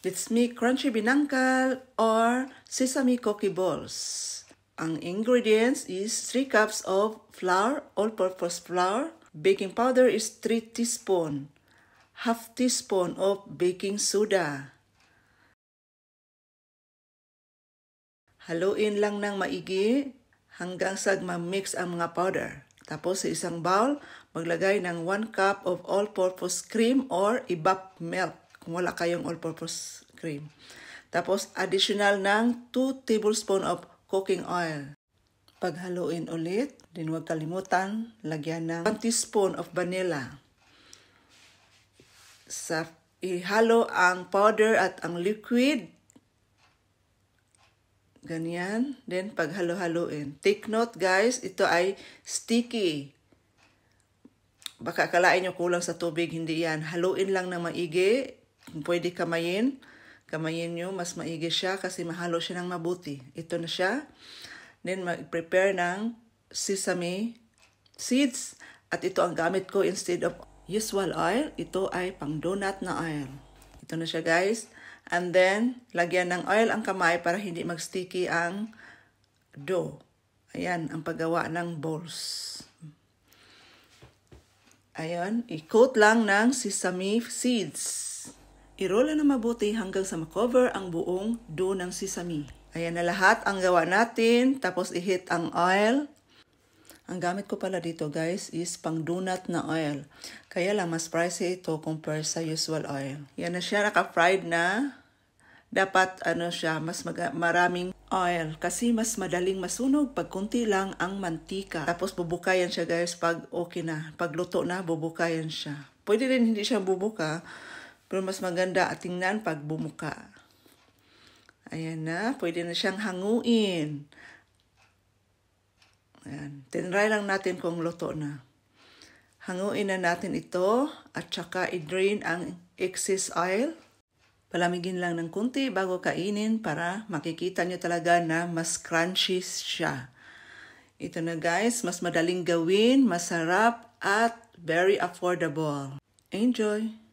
Let's make crunchy binangkal or sesame cookie balls. Ang ingredients is 3 cups of flour, all-purpose flour. Baking powder is 3 teaspoon. Half teaspoon of baking soda. Haluin lang ng maigi hanggang sa ma-mix ang mga powder. Tapos sa isang bowl, maglagay ng 1 cup of all-purpose cream or evap milk kung wala kayong all-purpose cream. Tapos additional ng 2 tablespoon of cooking oil. Paghaluin ulit, din huwag kalimutan, lagyan ng 1 teaspoon of vanilla. Ihalo ang powder at ang liquid. Ganyan. Then, paghalo-haluin. Take note guys, ito ay sticky. Baka akalain nyo kulang sa tubig, hindi yan. Haluin lang ng maigi. Kung pwede kamayin, kamayin nyo, mas maigi siya kasi mahalo siya ng mabuti. Ito na siya. Then, mag-prepare ng sesame seeds. At ito ang gamit ko instead of usual oil. Ito ay pang donut na oil. Ito na siya guys. And then, lagyan ng oil ang kamay para hindi mag-sticky ang dough. Ayan, ang paggawa ng balls. Ayan, i-coat lang ng sesame seeds. I-roll na mabuti hanggang sa makover ang buong dough ng sesame. Ayan na lahat ang gawa natin. Tapos i-heat ang oil. Ang gamit ko pala dito guys is pang donut na oil. Kaya lang mas pricey ito compare sa usual oil. Yan na siya, naka-fried na. Dapat siya, mas maraming oil. Kasi mas madaling masunog pag kunti lang ang mantika. Tapos bubukayan siya guys pag okay na. Pag luto na, bubukayan siya. Pwede rin hindi siya bubuka. Pero mas maganda at tingnan pag bumuka. Ayan na, pwede na siyang hanguin. Ayan. Tinry lang natin kung luto na. Hanguin na natin ito at saka i-drain ang excess oil. Palamigin lang ng kunti bago kainin para makikita nyo talaga na mas crunchy siya. Ito na guys, mas madaling gawin, masarap at very affordable. Enjoy!